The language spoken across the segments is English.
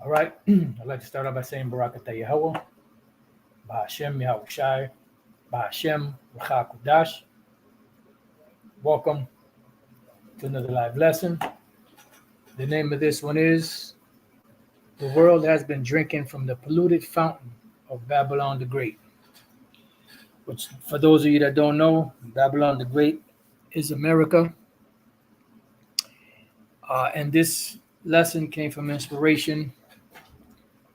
All right. I'd like to start off by saying Barakatah Yahweh, Bahashem Yahweh Shai, Bahashem Racha Kudash. Welcome to another live lesson. The name of this one is The World Has Been Drinking from the Polluted Fountain of Babylon the Great. Which, for those of you that don't know, Babylon the Great is America. And this lesson came from inspiration.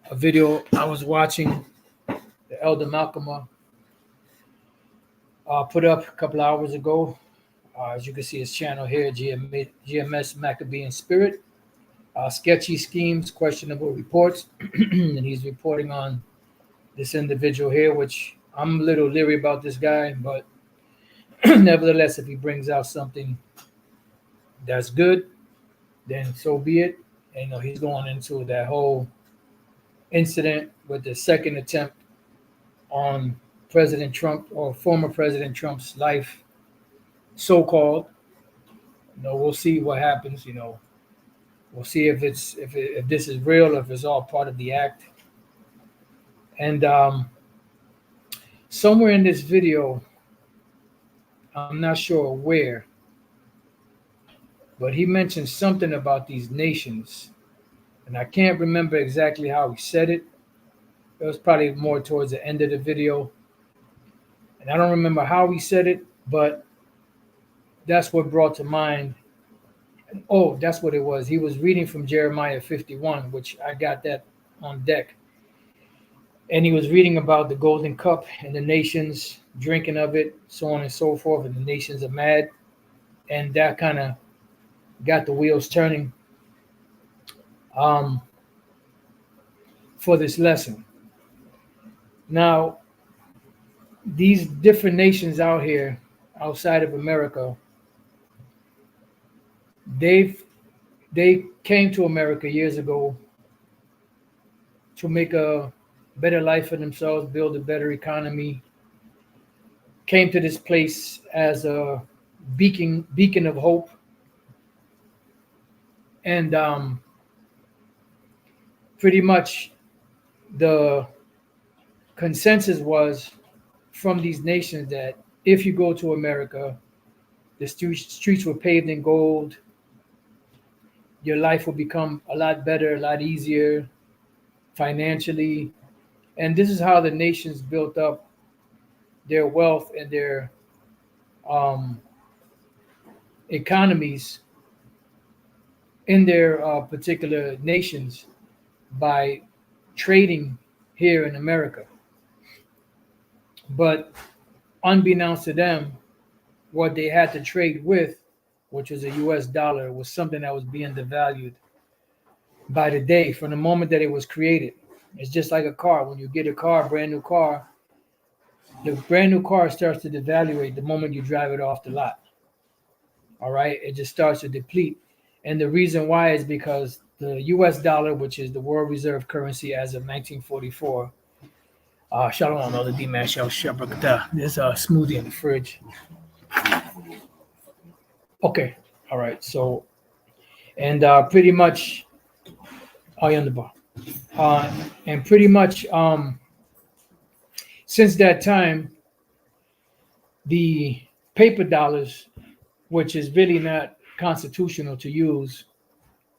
A video I was watching, the Elder Malcolm put up a couple hours ago. As you can see his channel here, GMS Maccabean Spirit. Sketchy schemes, questionable reports. And he's reporting on this individual here, which I'm a little leery about this guy, but nevertheless, if he brings out something that's good, then so be it. And, he's going into that whole incident with the second attempt on President Trump or former President Trump's life, so-called. We'll see what happens. We'll see if this is real, or if it's all part of the act. And somewhere in this video, I'm not sure where, but he mentioned something about these nations, and I can't remember exactly how he said it. It was probably more towards the end of the video, and I don't remember how he said it, but that's what brought to mind. Oh, that's what it was. He was reading from Jeremiah 51, which I got that on deck. And he was reading about the golden cup and the nations drinking of it, so on and so forth, and the nations are mad. And that kind of got the wheels turning for this lesson. Now, these different nations out here, outside of America, they came to America years ago to make a better life for themselves, build a better economy, came to this place as a beacon of hope. And pretty much the consensus was from these nations that if you go to America, the streets were paved in gold, your life will become a lot better, a lot easier financially. And this is how the nations built up their wealth and their economies in their particular nations by trading here in America. But unbeknownst to them, what they had to trade with, which was a US dollar, was something that was being devalued by the day from the moment that it was created. It's just like a car. When you get a car, brand new car, the brand new car starts to devaluate the moment you drive it off the lot. All right? It just starts to deplete. And the reason why is because the US dollar, which is the world reserve currency as of 1944, Shalom, all the D-Man, there's a smoothie in the fridge. Okay, all right. So, and pretty much, you're on the bar. And pretty much, since that time, the paper dollars, which is really not constitutional to use,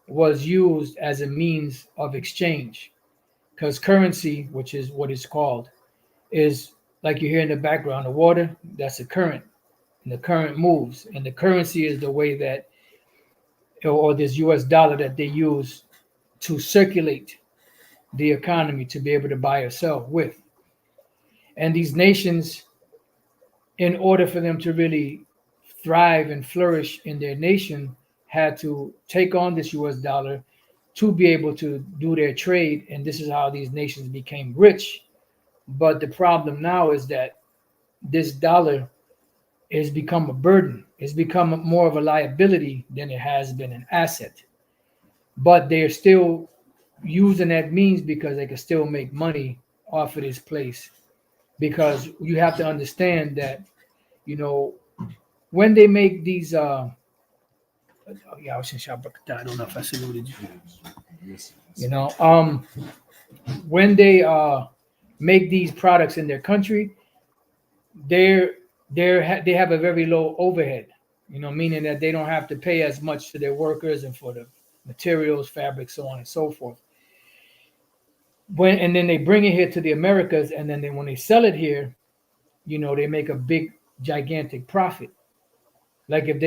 was used as a means of exchange. Because currency, which is what it's called, is like you hear in the background, the water, that's a current. And the current moves. And the currency is the way that, or this US dollar that they use to circulate the economy to be able to buy or sell with. And these nations, in order for them to really thrive and flourish in their nation, had to take on this US dollar to be able to do their trade. And this is how these nations became rich. But the problem now is that this dollar has become a burden. It's become more of a liability than it has been an asset. But they're still using that means because they can still make money off of this place. Because you have to understand that, when they make these, I don't know if I saluted you. You know, when they make these products in their country, they're they have a very low overhead. You know, meaning that they don't have to pay as much to their workers and for the materials, fabric, so on and so forth. When and then they bring it here to the Americas, and then when they sell it here, you know, they make a big, gigantic profit. Like if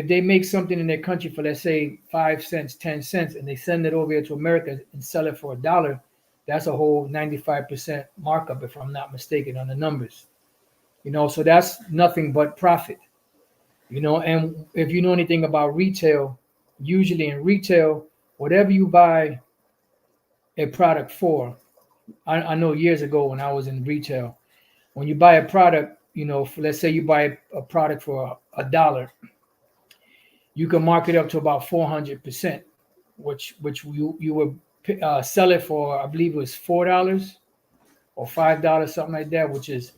they make something in their country for, let's say, 5 cents, 10 cents, and they send it over here to America and sell it for $1, that's a whole 95% markup, if I'm not mistaken, on the numbers. You know, so that's nothing but profit. You know, and if you know anything about retail, usually in retail, whatever you buy a product for, I know years ago when I was in retail, when you buy a product, you know, let's say you buy a product for $1, you can mark it up to about 400%, which you would sell it for, I believe it was $4 or $5, something like that, which is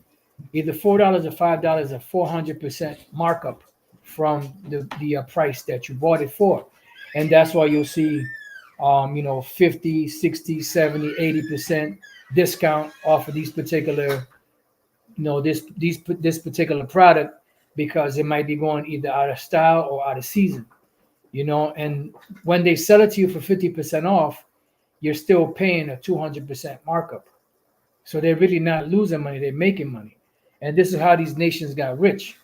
either $4 or $5, a 400% markup from the price that you bought it for. And that's why you'll see, you know, 50, 60, 70, 80% discount off of these particular, you know, this particular product, because it might be going either out of style or out of season, you know. And when they sell it to you for 50% off, you're still paying a 200% markup. So they're really not losing money, they're making money. And this is how these nations got rich.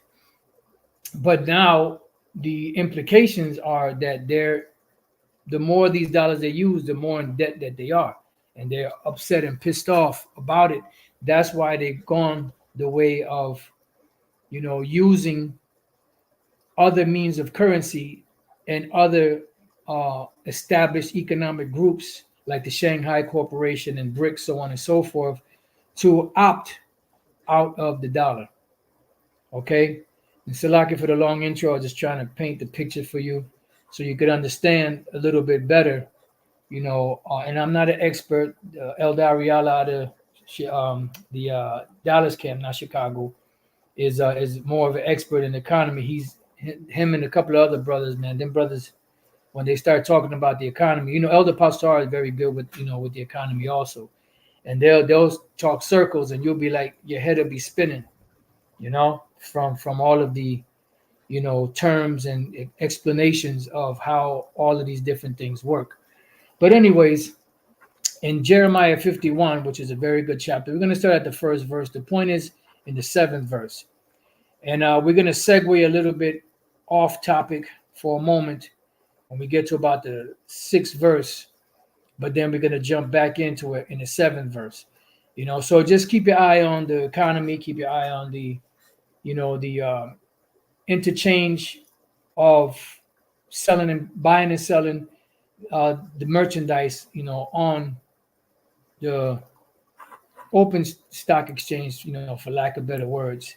But now the implications are that the more these dollars they use, the more in debt that they are. And they're upset and pissed off about it. That's why they've gone the way of, you know, using other means of currency and other established economic groups like the Shanghai Corporation and BRICS, so on and so forth, to opt out of the dollar. Okay. And Salaki, for the long intro, I was just trying to paint the picture for you so you could understand a little bit better, you know. And I'm not an expert. Eldar Riala out of the Dallas camp, not Chicago, is more of an expert in the economy. He's him and a couple of other brothers, man. Them brothers, when they start talking about the economy, you know, Elder Pastor is very good with, you know, with the economy also. And they'll talk circles, and you'll be like, your head will be spinning, you know, from all of the, you know, terms and explanations of how all of these different things work. But anyways, in Jeremiah 51, which is a very good chapter, we're going to start at the first verse. The point is in the seventh verse. And we're going to segue a little bit off topic for a moment when we get to about the sixth verse, but then we're going to jump back into it in the seventh verse. You know, so just keep your eye on the economy, keep your eye on the, you know, the interchange of selling and buying and selling the merchandise, you know, on the open stock exchange, you know, for lack of better words.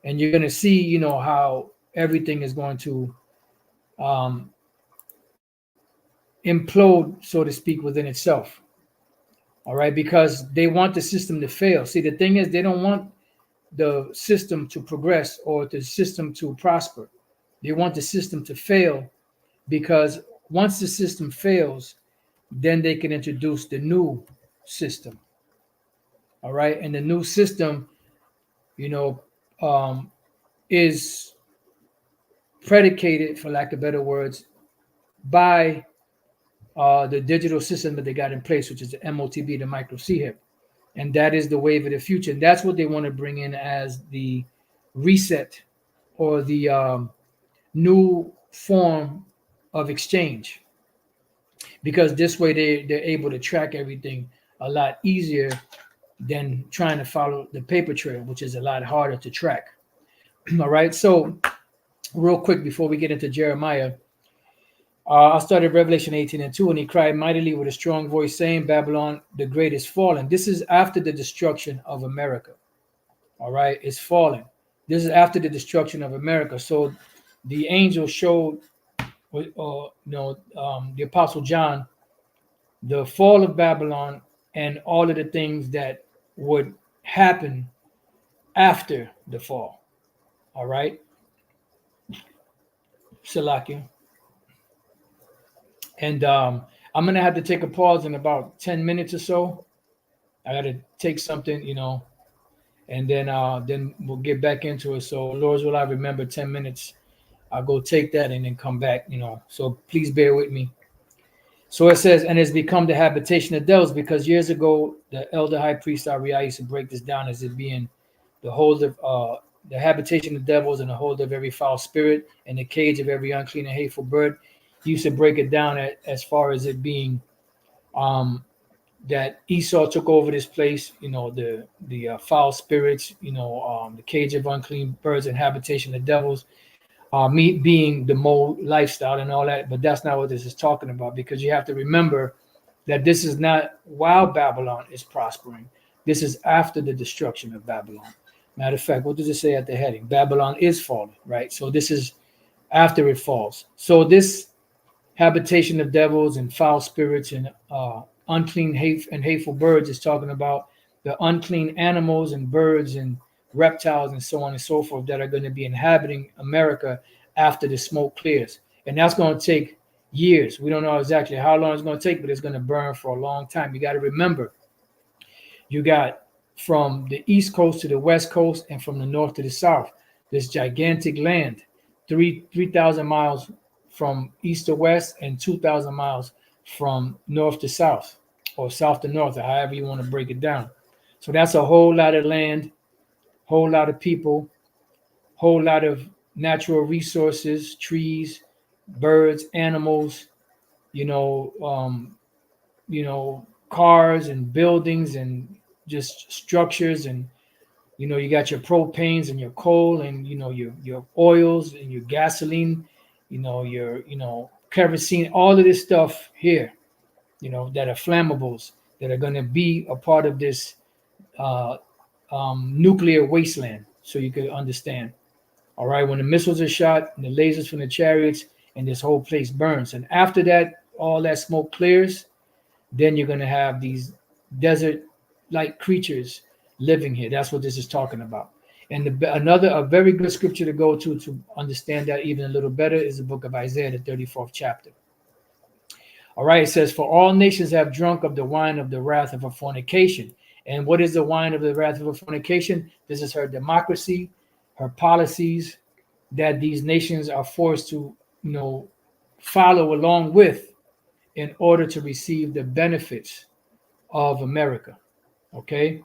And you're going to see, you know, how everything is going to um, implode, so to speak, within itself. All right, because they want the system to fail. See, the thing is, they don't want the system to progress or the system to prosper. They want the system to fail, because once the system fails, then they can introduce the new system. All right, and the new system, you know, is predicated, for lack of better words, by the digital system that they got in place, which is the MOTB, the micro CHIP. And that is the wave of the future. And that's what they want to bring in as the reset, or the new form of exchange. Because this way they're able to track everything a lot easier than trying to follow the paper trail, which is a lot harder to track. All right. So, real quick before we get into Jeremiah, I'll start at Revelation 18:2. And he cried mightily with a strong voice, saying, Babylon the great is fallen. This is after the destruction of America. All right. It's fallen. This is after the destruction of America. So the angel showed, the Apostle John, the fall of Babylon and all of the things that would happen after the fall. All right. Salakia. And I'm gonna have to take a pause in about 10 minutes or so. I gotta take something, and then we'll get back into it. So Lord's will I remember 10 minutes. I'll go take that and then come back. So please bear with me. So it says, and it's become the habitation of devils, because years ago the elder high priest Ariah used to break this down as it being the hold of the habitation of devils and the hold of every foul spirit and the cage of every unclean and hateful bird. He used to break it down as far as it being um, that Esau took over this place, the foul spirits, the cage of unclean birds and habitation of devils, me being the mole lifestyle and all that. But that's not what this is talking about, because you have to remember that this is not while Babylon is prospering. This is after the destruction of Babylon. Matter of fact, what does it say at the heading? Babylon is falling, right? So this is after it falls. So this habitation of devils and foul spirits and unclean and hateful birds is talking about the unclean animals and birds and reptiles and so on and so forth that are going to be inhabiting America after the smoke clears. And that's going to take years. We don't know exactly how long it's going to take, but it's going to burn for a long time. You got to remember, you got from the east coast to the west coast and from the north to the south, this gigantic land, 3,000 miles from east to west and 2,000 miles from north to south, or south to north, or however you want to break it down. So that's a whole lot of land, whole lot of people, whole lot of natural resources, trees, birds, animals, you know, um, cars and buildings and just structures. And you got your propanes and your coal and your oils and your gasoline, your kerosene, all of this stuff here, that are flammables, that are going to be a part of this uh, nuclear wasteland. So you could understand. All right, when the missiles are shot and the lasers from the chariots and this whole place burns, and after that, all that smoke clears, then you're going to have these desert-like creatures living here. That's what this is talking about. And a very good scripture to go to understand that even a little better is the book of Isaiah, the 34th chapter. All right, it says, "For all nations have drunk of the wine of the wrath of a fornication." And what is the wine of the wrath of a fornication? This is her democracy, her policies that these nations are forced to, follow along with in order to receive the benefits of America. Okay?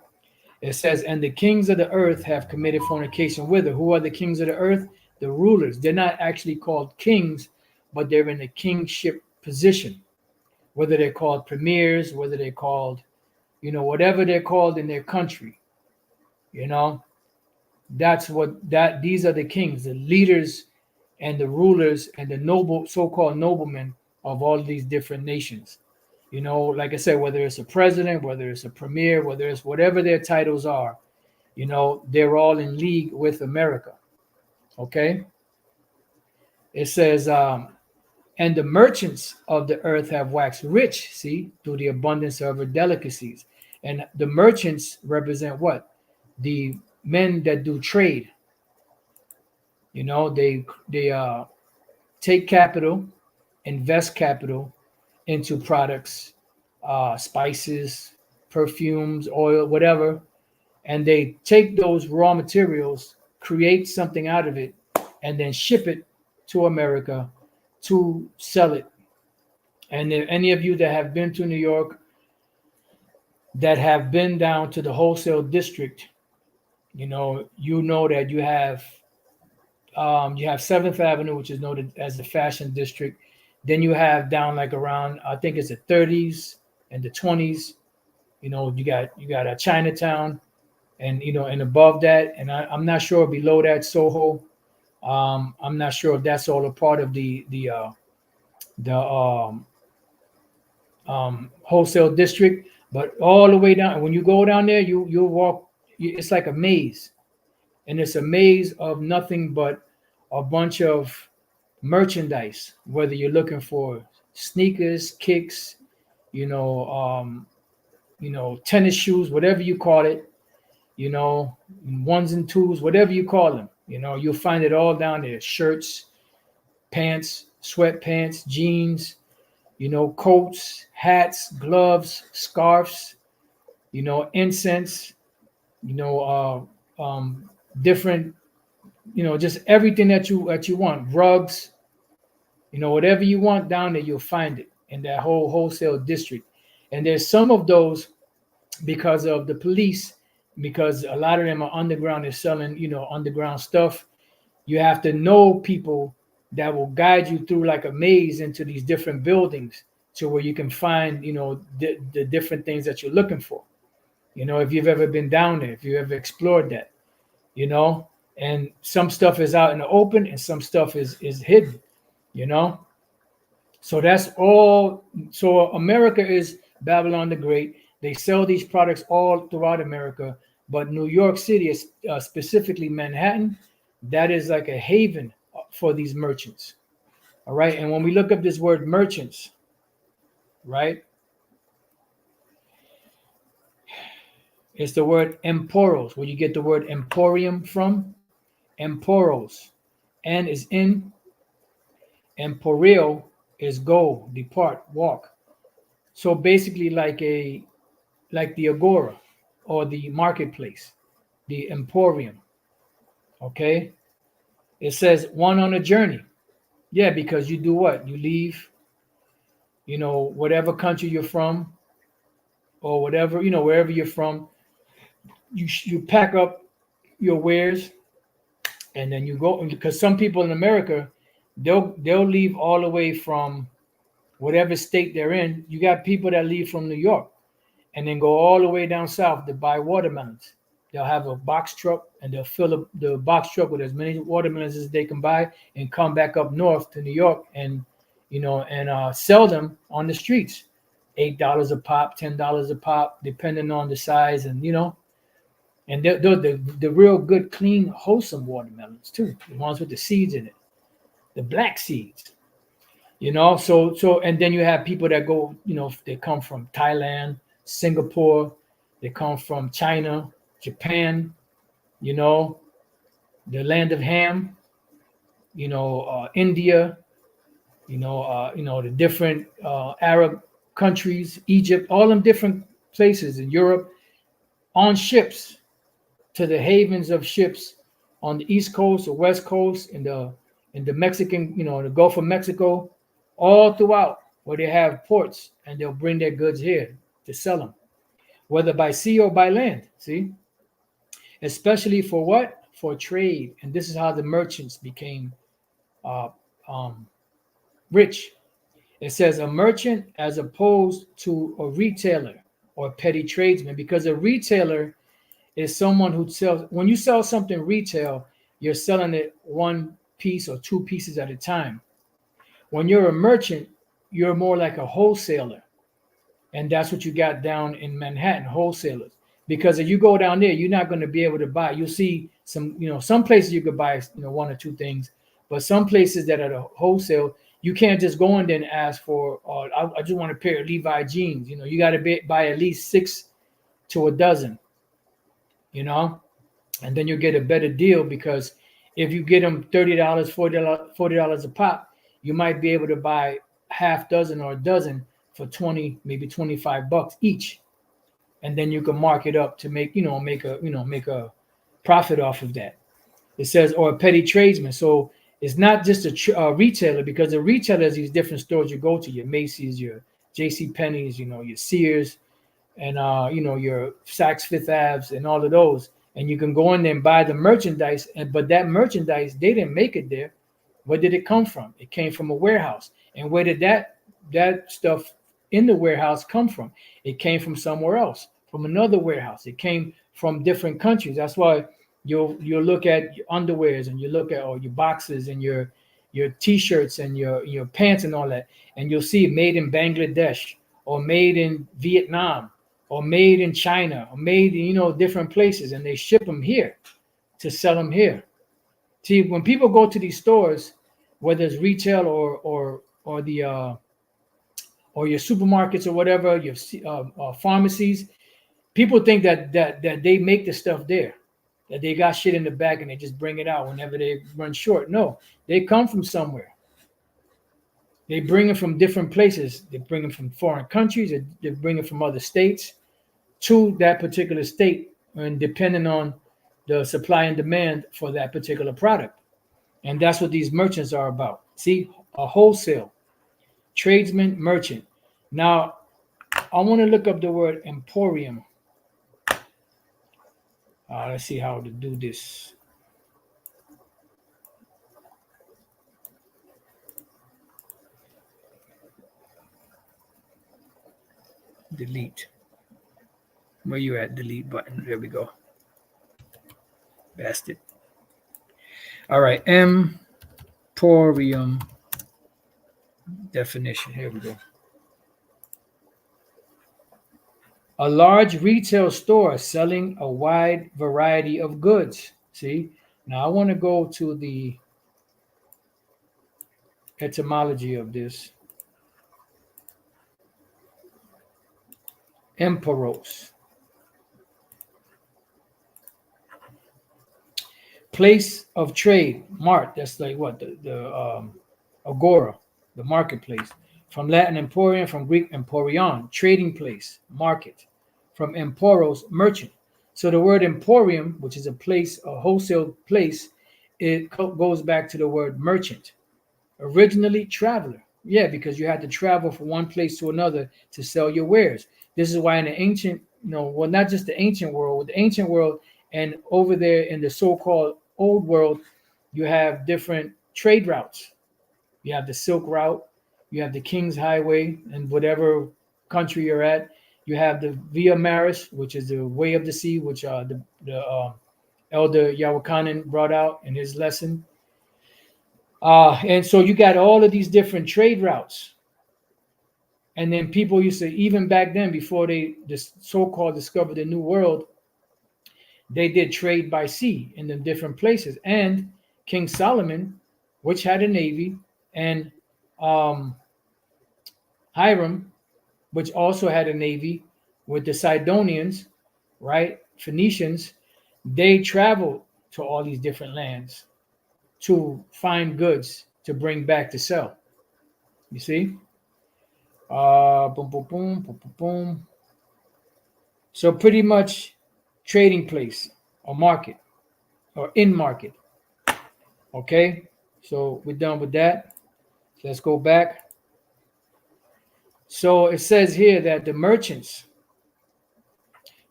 It says, "And the kings of the earth have committed fornication with her." Who are the kings of the earth? The rulers. They're not actually called kings, but they're in a kingship position. Whether they're called premiers, whether they're called, whatever they're called in their country, you know, these are the kings, the leaders and the rulers and the so-called noblemen of all these different nations. Like I said, whether it's a president, whether it's a premier, whether it's whatever their titles are, they're all in league with America. Okay. It says, "And the merchants of the earth have waxed rich," see, "through the abundance of her delicacies." And the merchants represent what? The men that do trade. They take capital, invest capital into products, spices, perfumes, oil, whatever, and they take those raw materials, create something out of it, and then ship it to America to sell it. And if any of you that have been to New York, that have been down to the wholesale district, you know that you have Seventh Avenue, which is noted as the fashion district. Then you have down like around, I think it's the 30s and the 20s. You got a Chinatown, and above that, and I'm not sure below that Soho. I'm not sure if that's all a part of the wholesale district, but all the way down. And when you go down there, you'll walk. It's like a maze, and it's a maze of nothing but a bunch of merchandise. Whether you're looking for sneakers, kicks, tennis shoes, whatever you call it, ones and twos, whatever you call them, you'll find it all down there. Shirts, pants, sweatpants, jeans, coats, hats, gloves, scarves, incense, you know, different, just everything that you want, rugs, whatever you want down there, you'll find it in that whole wholesale district. And there's some of those because of the police, because a lot of them are underground. They're selling, underground stuff. You have to know people that will guide you through like a maze into these different buildings to where you can find, the different things that you're looking for. If you've ever been down there, if you ever explored that, you know, and some stuff is out in the open and some stuff is hidden, you know. So that's all. So America is Babylon the Great. They sell these products all throughout America, but New York City, is specifically Manhattan, that is like a haven for these merchants. All right, and when we look up this word merchants, right, it's the word emporos, where you get the word emporium from. Emporos, and is in, emporio is go, depart, walk. So basically, like the agora or the marketplace, the emporium. Okay, it says one on a journey. Yeah, because you do what? You leave, whatever country you're from, or whatever, wherever you're from. You pack up your wares, and then you go, because some people in America, they'll leave all the way from whatever state they're in. You got people that leave from New York and then go all the way down south to buy watermelons. They'll have a box truck and they'll fill up the box truck with as many watermelons as they can buy and come back up north to New York and sell them on the streets. $8 a pop, $10 a pop, depending on the size, and they're the real good, clean, wholesome watermelons too. The ones with the seeds in it, the black seeds. So and then you have people that go, they come from Thailand, Singapore, they come from China, Japan, you know the land of ham, India, the different Arab countries, Egypt, all them different places in Europe, on ships to the havens of ships on the East Coast or West Coast, in the Mexican, the Gulf of Mexico, all throughout, where they have ports, and they'll bring their goods here to sell them, whether by sea or by land. See, especially for what? For trade. And this is how the merchants became uh, um, rich. It says a merchant as opposed to a retailer or petty tradesman, because a retailer is someone who sells. When you sell something retail, you're selling it one piece or two pieces at a time. When you're a merchant, you're more like a wholesaler. And that's what you got down in Manhattan, wholesalers. Because if you go down there, you're not going to be able to buy. You'll see some places you could buy, one or two things, but some places that are the wholesale, you can't just go in there and ask for, I just want a pair of Levi jeans. You got to buy at least 6 to a dozen, and then you get a better deal, because if you get them $30, $40 a pop, you might be able to buy half dozen or a dozen for 20, maybe $25 each, and then you can mark it up to make a profit off of that. It says, or a petty tradesman. So it's not just a retailer, because the retailers, these different stores you go to, your Macy's, your J.C. Penney's, your Sears, and your Saks Fifth Aves and all of those, and you can go in there and buy the merchandise. But that merchandise, they didn't make it there. Where did it come from? It came from a warehouse. And where did that stuff in the warehouse come from? It came from somewhere else, from another warehouse. It came from different countries. That's why you'll look at your underwears, and you look at all your boxes and your t-shirts and your pants and all that, and you'll see made in Bangladesh, or made in Vietnam, or made in China, or made in different places, and they ship them here to sell them here. See, when people go to these stores, whether it's retail or the or your supermarkets or whatever, your pharmacies, people think that they make the stuff there, that they got shit in the back and they just bring it out whenever they run short. No, they come from somewhere. They bring it from different places. They bring it from foreign countries. They bring it from other states to that particular state, and depending on the supply and demand for that particular product. And that's what these merchants are about. See, a wholesale, tradesman, merchant. Now, I want to look up the word emporium. Let's see how to do this. Delete. Where you at? Delete button. There we go. Bastard. All right. Emporium definition. Here we go. A large retail store selling a wide variety of goods. See? Now I want to go to the etymology of this. Emporos. Place of trade, mart. That's like what the agora, the marketplace. From Latin emporium, from Greek emporion, trading place, market. From emporos, merchant. So the word emporium, which is a place, a wholesale place, it goes back to the word merchant. Originally traveler. Yeah, because you had to travel from one place to another to sell your wares. This is why in the ancient, well, not just the ancient world, with the ancient world and over there in the so-called old world, you have different trade routes. You have the Silk Route, you have the King's Highway, and whatever country you're at, you have the Via Maris, which is the way of the sea, which the elder Yawakanan brought out in his lesson. And so you got all of these different trade routes. And then people used to, even back then, before they so-called discovered the New World, they did trade by sea in the different places. And King Solomon, which had a navy, and um, Hiram, which also had a navy, with the Sidonians, right, Phoenicians, they traveled to all these different lands to find goods to bring back to sell. You see? Boom, boom, boom, boom, boom, boom. So pretty much trading place or market or in market. Okay. So we're done with that. Let's go back. So it says here that the merchants,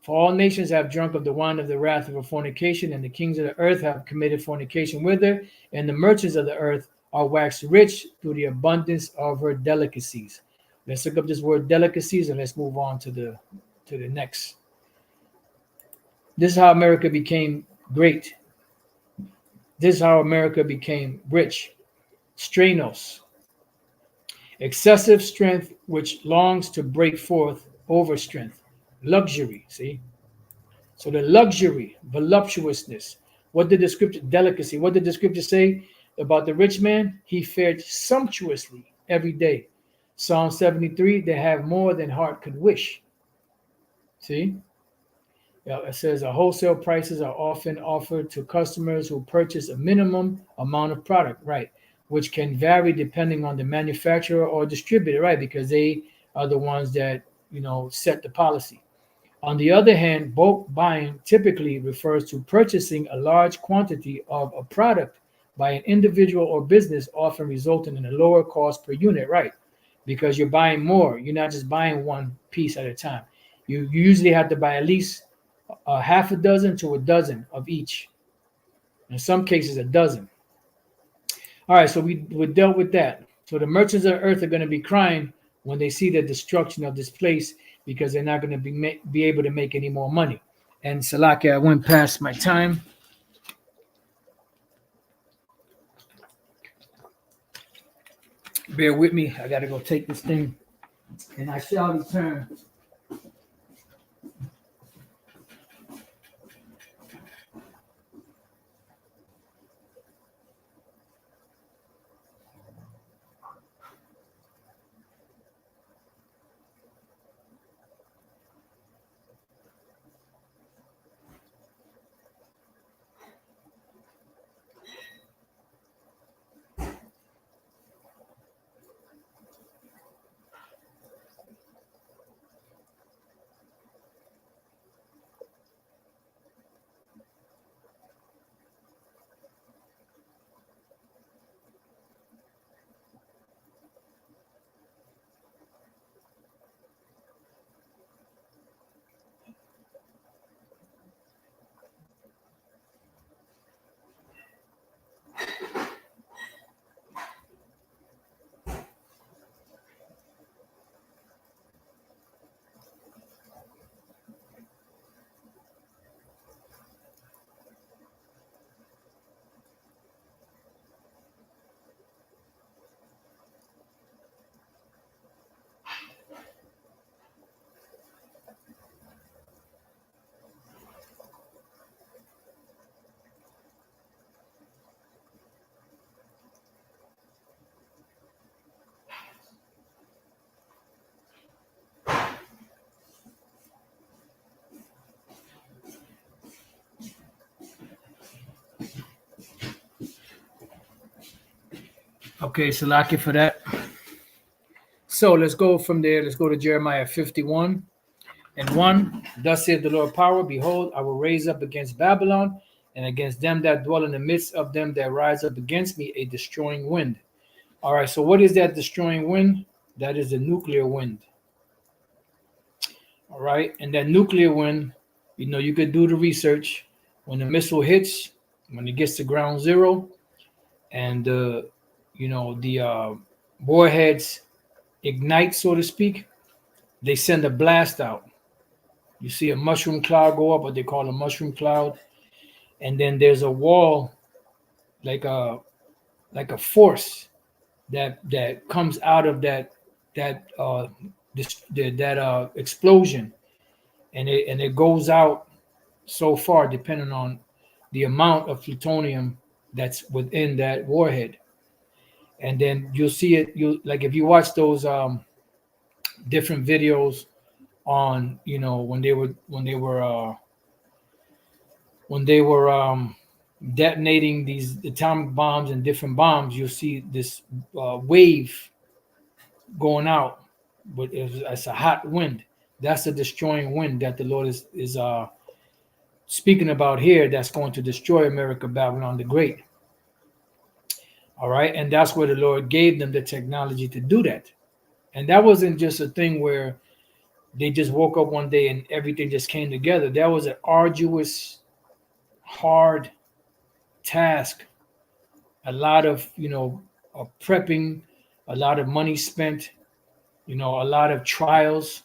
for all nations have drunk of the wine of the wrath of her fornication, and the kings of the earth have committed fornication with her, and the merchants of the earth are waxed rich through the abundance of her delicacies. Let's look up this word delicacies and let's move on to the next. This is how America became great. This is how America became rich. Strenos, excessive strength which longs to break forth over strength. Luxury, see? So the luxury, voluptuousness. What did the scripture, delicacy, what did the scripture say about the rich man? He fared sumptuously every day. Psalm 73, they have more than heart could wish. See? Yeah, it says wholesale prices are often offered to customers who purchase a minimum amount of product, right? Which can vary depending on the manufacturer or distributor, right? Because they are the ones that, set the policy. On the other hand, bulk buying typically refers to purchasing a large quantity of a product by an individual or business, often resulting in a lower cost per unit, right? Because you're buying more. You're not just buying one piece at a time. You usually have to buy at least half a dozen to a dozen of each. In some cases, a dozen. All right, so we dealt with that. So the merchants of the earth are going to be crying when they see the destruction of this place because they're not going to be able to make any more money. And Salaki, I went past my time. Bear with me. I got to go take this thing. And I shall return. Okay, Salaki for that. So let's go from there. Let's go to Jeremiah 51 and 1. Thus saith the Lord power, behold, I will raise up against Babylon and against them that dwell in the midst of them that rise up against me a destroying wind. All right, so what is that destroying wind? That is the nuclear wind. All right, and that nuclear wind, you could do the research. When the missile hits, when it gets to ground zero, and the warheads ignite, so to speak, they send a blast out. You see a mushroom cloud go up, what they call a mushroom cloud, and then there's a wall, like a force that comes out of that explosion, and it goes out so far, depending on the amount of plutonium that's within that warhead. And then you'll see it. You like if you watch those different videos on when they were detonating these atomic bombs and different bombs, you'll see this wave going out, but it's a hot wind. That's the destroying wind that the Lord is speaking about here. That's going to destroy America, Babylon the Great. All right, and that's where the Lord gave them the technology to do that. And that wasn't just a thing where they just woke up one day and everything just came together. That was an arduous, hard task. A lot of prepping, a lot of money spent, a lot of trials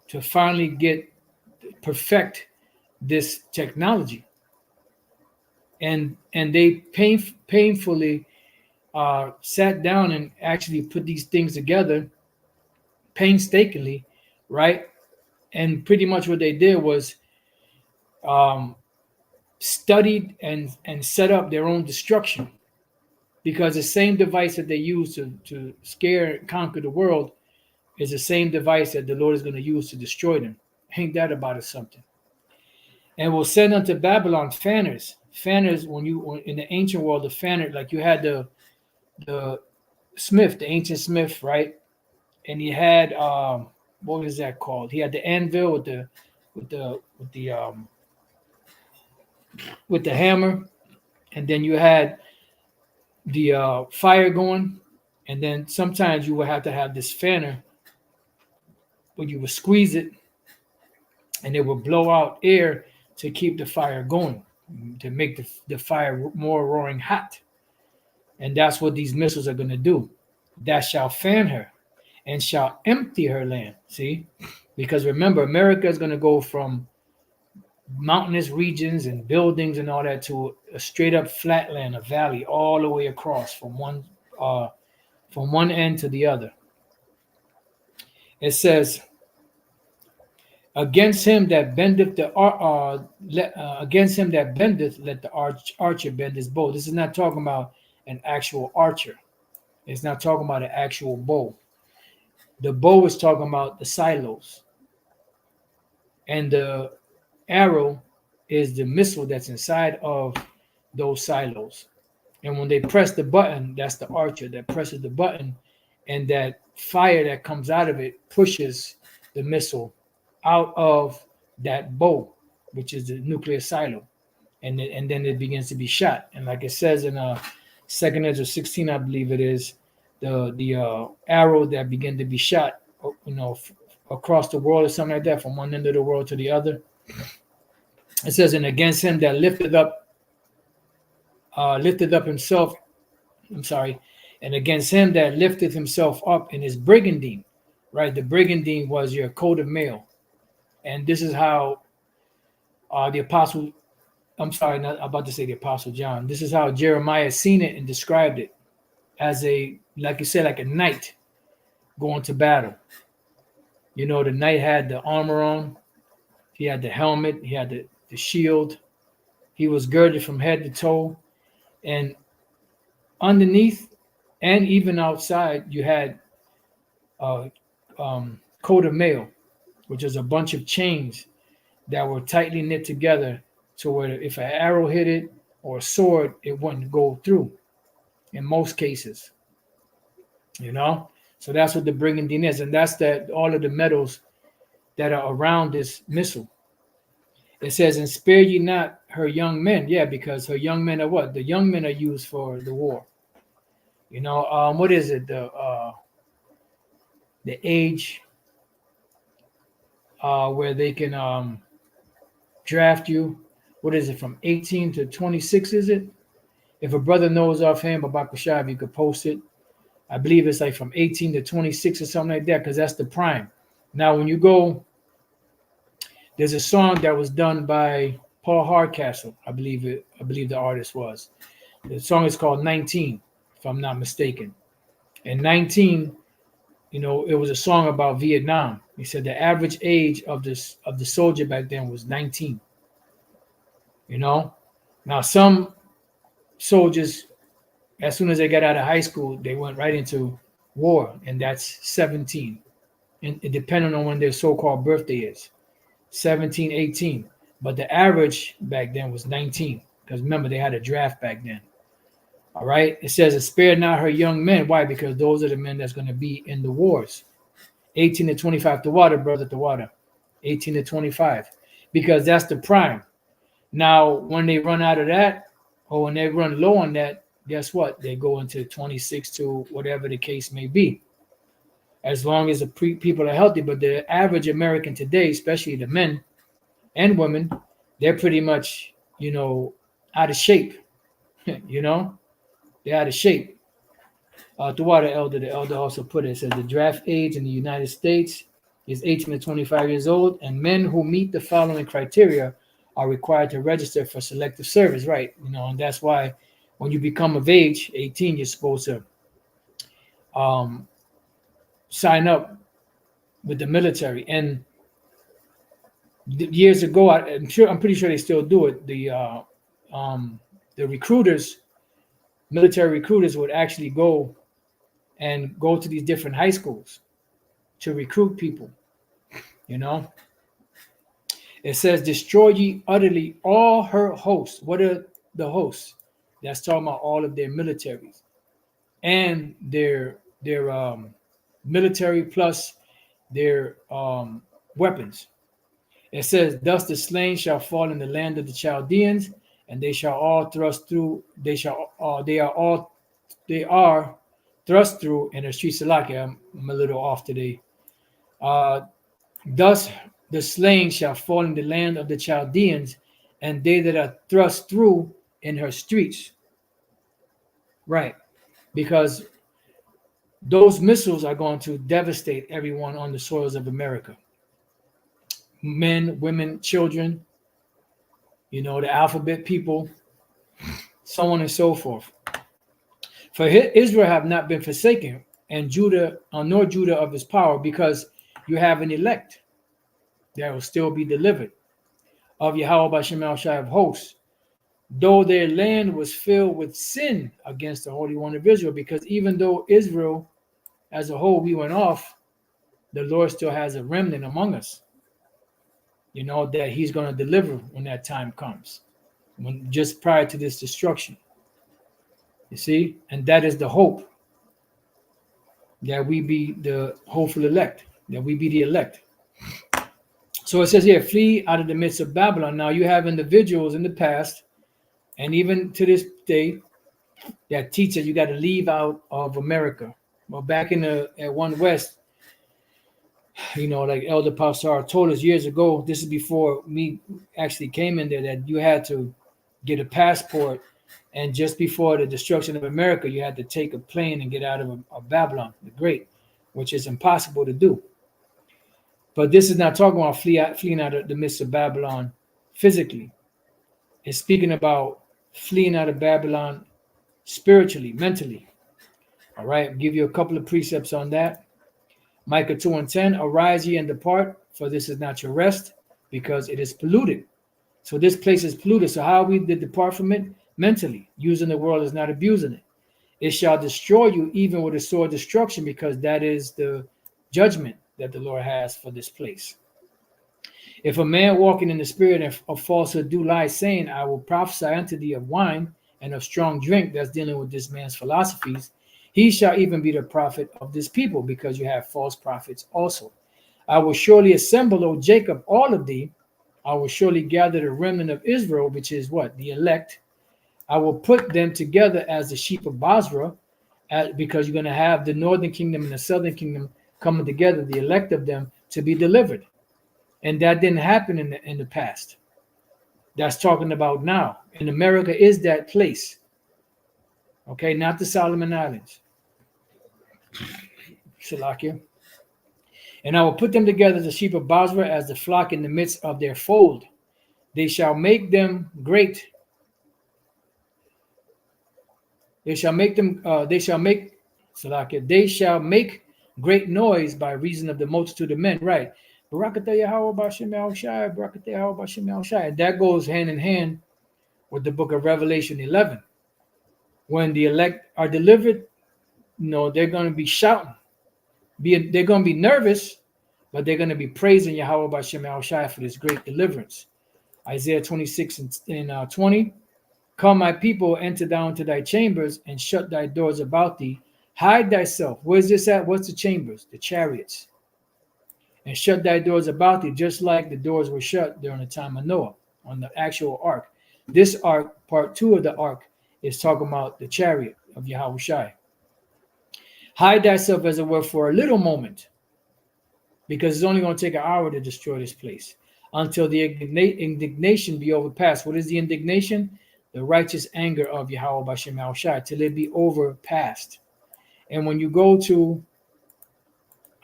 to finally get perfect this technology. And they painfully sat down and actually put these things together painstakingly, right? And pretty much what they did was um, studied and set up their own destruction, because the same device that they use to scare and conquer the world is the same device that the Lord is going to use to destroy them. Ain't that about it something? And will send unto Babylon fanners. Fanners, when in the ancient world, the fanner, like you had the smith, the ancient smith, right? And he had what was that called? He had the anvil with the hammer, and then you had the fire going, and then sometimes you would have to have this fanner where you would squeeze it, and it would blow out air to keep the fire going, to make the fire more roaring hot. And that's what these missiles are going to do. That shall fan her and shall empty her land. See? Because remember, America is going to go from mountainous regions and buildings and all that to a straight up flatland, a valley, all the way across from one end to the other. It says, against him that bendeth against him that bendeth, let the archer bend his bow. This is not talking about an actual archer. It's not talking about an actual bow. The bow is talking about the silos, and the arrow is the missile that's inside of those silos. And when they press the button, that's the archer that presses the button, and that fire that comes out of it pushes the missile out of that bow, which is the nuclear silo, and then it begins to be shot. And like it says in 2nd Ezra 16, I believe it is, the arrow that began to be shot, across the world or something like that, from one end of the world to the other. It says, and against him that lifted up himself, and against him that lifted himself up in his brigandine, right? The brigandine was your coat of mail. And this is how the apostle, not about to say the apostle John, this is how Jeremiah seen it and described it as like you said, like a knight going to battle. The knight had the armor on, he had the helmet, he had the shield, he was girded from head to toe, and underneath and even outside you had a coat of mail, which is a bunch of chains that were tightly knit together to where if an arrow hit it or a sword, it wouldn't go through in most cases. You know, so that's what the brigandine is, and that's that all of the metals that are around this missile. It says, "And spare ye not her young men." Yeah, because her young men are what? The young men are used for the war. You know, what is it? The age where they can draft you. What is it, from 18 to 26? Is it? If a brother knows offhand, Babak Bashab, you could post it. I believe it's like from 18 to 26 or something like that, because that's the prime. Now, when you go, there's a song that was done by Paul Hardcastle. I believe it. I believe the artist was. The song is called 19, if I'm not mistaken. And 19, you know, it was a song about Vietnam. He said the average age of the soldier back then was 19. You know, now some soldiers, as soon as they got out of high school, they went right into war, and that's 17. And depending on when their so-called birthday is, 17, 18. But the average back then was 19, because remember, they had a draft back then. All right. It says, "And spare not her young men." Why? Because those are the men that's going to be in the wars. 18 to 25. The water, brother, the water. 18 to 25. Because that's the prime. Now, when they run out of that, or when they run low on that, guess what? They go into 26 to whatever the case may be, as long as the people are healthy. But the average American today, especially the men and women, they're pretty much, you know, out of shape. You know, they're out of shape. The water elder, the elder also put it, says the draft age in the United States is 18 to 25 years old, and men who meet the following criteria are required to register for selective service, right? You know, and that's why when you become of age, 18, you're supposed to um, sign up with the military. And years ago, I'm pretty sure they still do it. The recruiters, military recruiters, would actually go to these different high schools to recruit people. You know, it says, "Destroy ye utterly all her hosts." What are the hosts? That's talking about all of their militaries and their military plus their weapons. It says, "Thus the slain shall fall in the land of the Chaldeans, and they shall all thrust through. They are thrust through in the streets of Lakia." I'm a little off today. Uh, Thus the slain shall fall in the land of the Chaldeans, and they that are thrust through in her streets. Right, because those missiles are going to devastate everyone on the soils of America. Men, women, children, you know, the alphabet people, so on and so forth. For Israel have not been forsaken, and Judah, nor Judah of his power, because you have an elect that will still be delivered of Yahweh Bashem El Shai of hosts, though their land was filled with sin against the Holy One of Israel. Because even though Israel as a whole, we went off, the Lord still has a remnant among us, you know, that he's going to deliver when that time comes, when just prior to this destruction. You see? And that is the hope, that we be the hopeful elect, that we be the elect. So it says here, "Flee out of the midst of Babylon." Now you have individuals in the past, and even to this day, that teach that you got to leave out of America. Well, back in at One West, you know, like Elder Pastor told us years ago, this is before me actually came in there, that you had to get a passport, and just before the destruction of America, you had to take a plane and get out of Babylon the Great, which is impossible to do. But this is not talking about fleeing out of the midst of Babylon physically. It's speaking about fleeing out of Babylon spiritually, mentally. All right, I'll give you a couple of precepts on that. Micah 2:10, "Arise ye and depart, for this is not your rest, because it is polluted." So this place is polluted. So how we did depart from it? Mentally. Using the world is not abusing it. "It shall destroy you even with a sword destruction," because that is the judgment that the Lord has for this place. "If a man walking in the spirit of falsehood do lie, saying, I will prophesy unto thee of wine and of strong drink," that's dealing with this man's philosophies, He shall even be the prophet of this people, because you have false prophets also. I will surely assemble, O Jacob, all of thee. I will surely gather the remnant of Israel, which is what? The elect. I will put them together as the sheep of Basra, because you're going to have the northern kingdom and the southern kingdom coming together, the elect of them, to be delivered. And that didn't happen in the past. That's talking about now. And America is that place. Okay, not the Solomon Islands. Shalakia. And I will put them together, the sheep of Basra, as the flock in the midst of their fold. They shall make them great. They shall make them. They shall make. Shalakia. They shall make great noise by reason of the multitude of men. Right. Barakatah Yahweh Bashem Al Shai. Barakatah Yahweh Bashem Al Shai. That goes hand in hand with the book of Revelation 11. When the elect are delivered, they're going to be shouting. They're going to be nervous, but they're going to be praising Yahweh Bashem Al Shai for this great deliverance. Isaiah 26 and 20. Come, my people, enter down to thy chambers and shut thy doors about thee. Hide thyself. Where's this at? What's the chambers? The chariots. And shut thy doors about thee, just like the doors were shut during the time of Noah on the actual ark. This ark, part 2 of the ark, is talking about the chariot of Yahweh Shai. Hide thyself, as it were, for a little moment, because it's only going to take an hour to destroy this place, until the indignation be overpassed. What is the indignation? The righteous anger of Yahweh Bashem Al Shai, till it be overpassed. And when you go to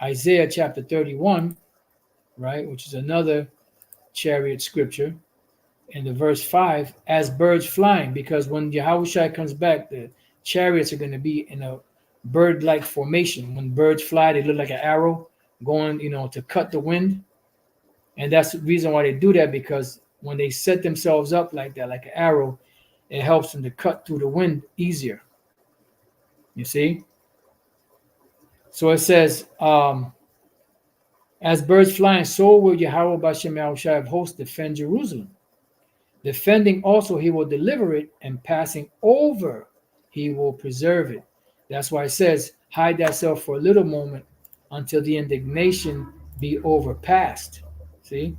Isaiah chapter 31, right, which is another chariot scripture, in the verse 5, as birds flying, because when Yahweh Shai comes back, the chariots are going to be in a bird-like formation. When birds fly, they look like an arrow going, to cut the wind. And that's the reason why they do that, because when they set themselves up like that, like an arrow, it helps them to cut through the wind easier. You see? So it says, as birds flying, so will Yahweh Bashem Al Shai of hosts defend Jerusalem. Defending also, he will deliver it, and passing over, he will preserve it. That's why it says, hide thyself for a little moment until the indignation be overpassed. See?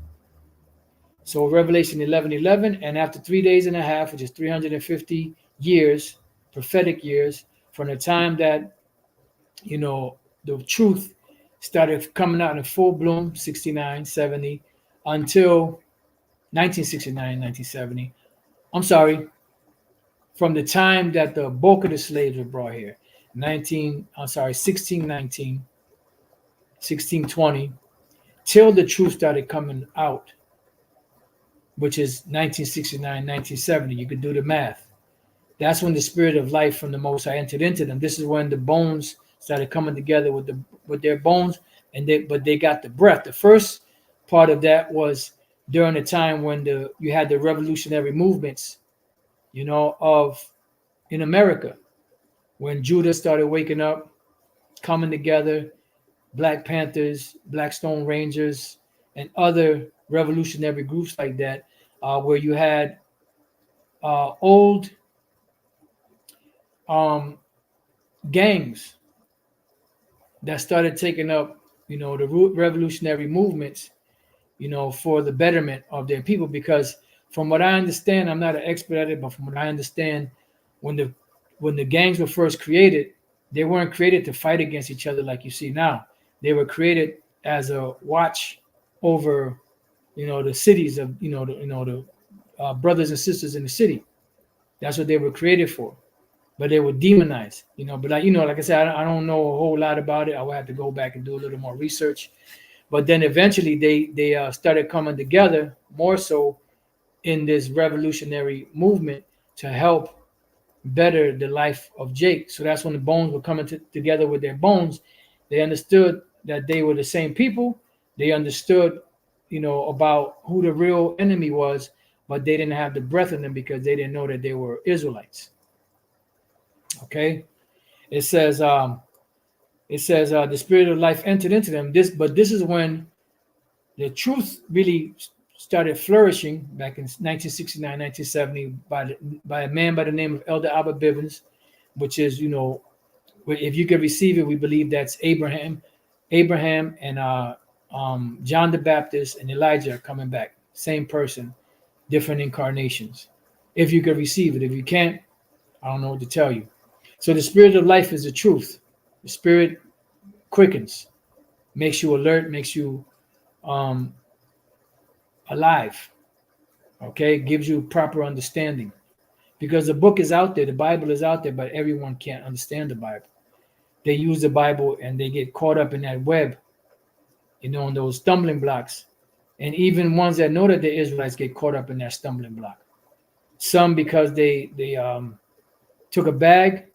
So Revelation 11:11, and after 3 days and a half, which is 350 years, prophetic years, from the time that, the truth started coming out in full bloom, 69, 70, until 1969, 1970. I'm sorry, from the time that the bulk of the slaves were brought here, 1619, 1620, till the truth started coming out, which is 1969, 1970. You could do the math. That's when the spirit of life from the Most High entered into them. This is when the bones started coming together with their bones, but they got the breath. The first part of that was during the time when you had the revolutionary movements, in America, when Judah started waking up, coming together, Black Panthers, Black Stone Rangers, and other revolutionary groups like that, where you had old gangs that started taking up, the revolutionary movements, for the betterment of their people. Because from what I understand, I'm not an expert at it, but from what I understand, when the gangs were first created, they weren't created to fight against each other like you see now. They were created as a watch over, the cities of, the brothers and sisters in the city. That's what they were created for. But they were demonized, But like I said, I don't know a whole lot about it. I would have to go back and do a little more research. But then eventually they started coming together more so in this revolutionary movement to help better the life of Jake. So that's when the bones were coming together with their bones. They understood that they were the same people. They understood, about who the real enemy was, but they didn't have the breath in them because they didn't know that they were Israelites. Okay, it says the spirit of life entered into them. This is when the truth really started flourishing back in 1969, 1970 by a man by the name of Elder Albert Bivens, which is If you could receive it, we believe that's Abraham and John the Baptist and Elijah are coming back. Same person, different incarnations. If you could receive it. If you can't, I don't know what to tell you. So the spirit of life is the truth. The spirit quickens, makes you alert, makes you um, alive. Okay, gives you proper understanding. Because the book is out there, the Bible is out there, but everyone can't understand the Bible. They use the Bible and they get caught up in that web, in those stumbling blocks. And even ones that know that they're Israelites get caught up in that stumbling block. Some because they took a bag,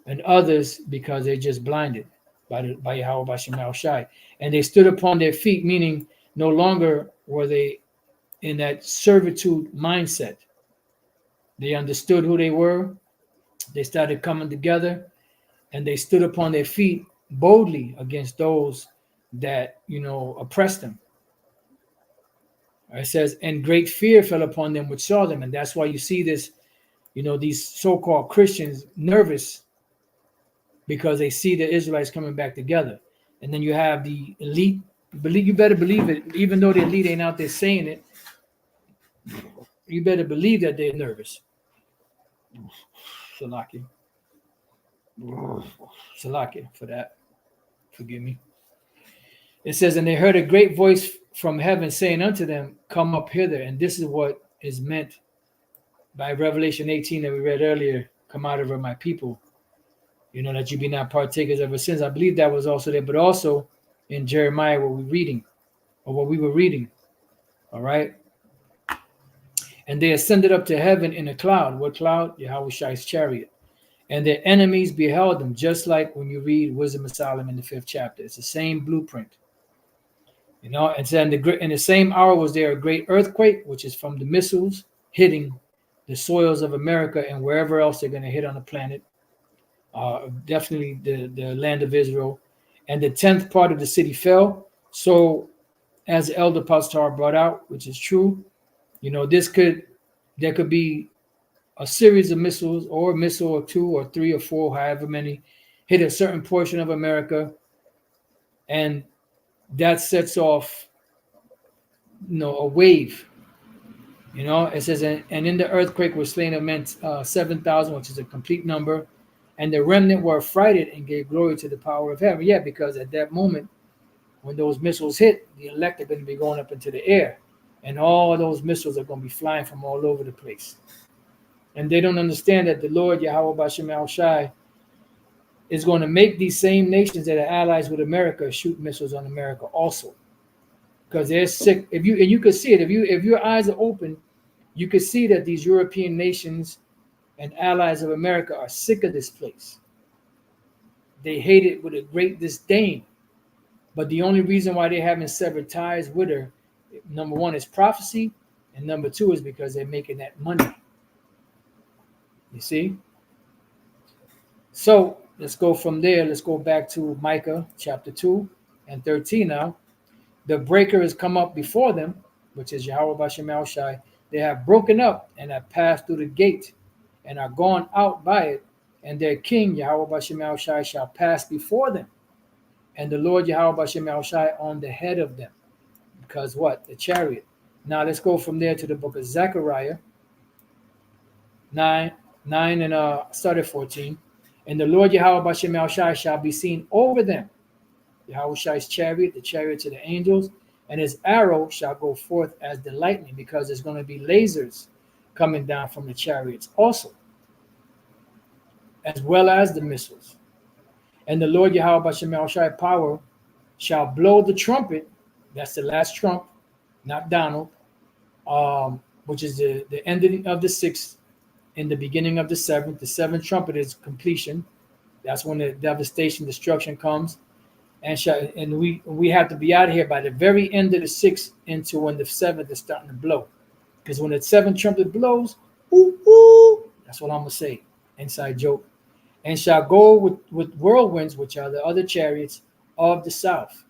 and others because they're just blinded by Yahweh Bashem Shai. And they stood upon their feet, meaning no longer were they in that servitude mindset. They understood who they were. They started coming together, and they stood upon their feet boldly against those that oppressed them. It says, and great fear fell upon them which saw them. And that's why you see this, these so-called Christians nervous because they see the Israelites coming back together. And then you have the elite. You better believe it, even though the elite ain't out there saying it, you better believe that they're nervous. Salakia. Salakia for that. Forgive me. It says, and they heard a great voice from heaven saying unto them, come up hither. And this is what is meant by Revelation 18 that we read earlier, come out of her, my people, that you be not partakers of her sins. I believe that was also there, but also in Jeremiah what we were reading. All right. And they ascended up to heaven in a cloud. What cloud? Yahweh Shai's chariot. And their enemies beheld them, just like when you read Wisdom of Solomon in the 5th chapter. It's the same blueprint. And then in the same hour was there a great earthquake, which is from the missiles hitting the soils of America and wherever else they're going to hit on the planet. Definitely the land of Israel. And the 10th part of the city fell. So as the elder pastor brought out, which is true, there could be a series of missiles or a missile or 2 or 3 or 4, however many, hit a certain portion of America. And that sets off, a wave. It says, and in the earthquake was slain of men 7,000, which is a complete number. And the remnant were affrighted and gave glory to the power of heaven. Yeah, because at that moment, when those missiles hit, the elect are going to be going up into the air. And all those missiles are going to be flying from all over the place. And they don't understand that the Lord, Yahweh Bashem Al Shai, is going to make these same nations that are allies with America shoot missiles on America also. Because they're sick. And you could see it. If your eyes are open, you could see that these European nations and allies of America are sick of this place. They hate it with a great disdain. But the only reason why they haven't severed ties with her, number one, is prophecy, and number two is because they're making that money. You see? So let's go from there. Let's go back to Micah chapter 2 and 13 now. The breaker has come up before them, which is Yahweh Bashem Al Shai. They have broken up and have passed through the gate and are gone out by it. And their king, Yahweh Bashem Al Shai, shall pass before them. And the Lord Yahweh Bashem Al Shai on the head of them. Because what? The chariot. Now let's go from there to the book of Zechariah 9 and start at 14. And the Lord Yahweh Bashem Al Shai shall be seen over them. Yahweh Shai's chariot, the chariots of the angels, and his arrow shall go forth as the lightning, because there's going to be lasers coming down from the chariots also, as well as the missiles. And the Lord Yahweh Bashem Al Shai power shall blow the trumpet. That's the last trump, not Donald, which is the ending of the 6th, in the beginning of the 7th. The 7th trumpet is completion. That's when the devastation, destruction comes. And we have to be out of here by the very end of the 6th into when the 7th is starting to blow. Because when the 7th trumpet blows, ooh, ooh, that's what I'm going to say. Inside joke. And shall go with whirlwinds, which are the other chariots of the south.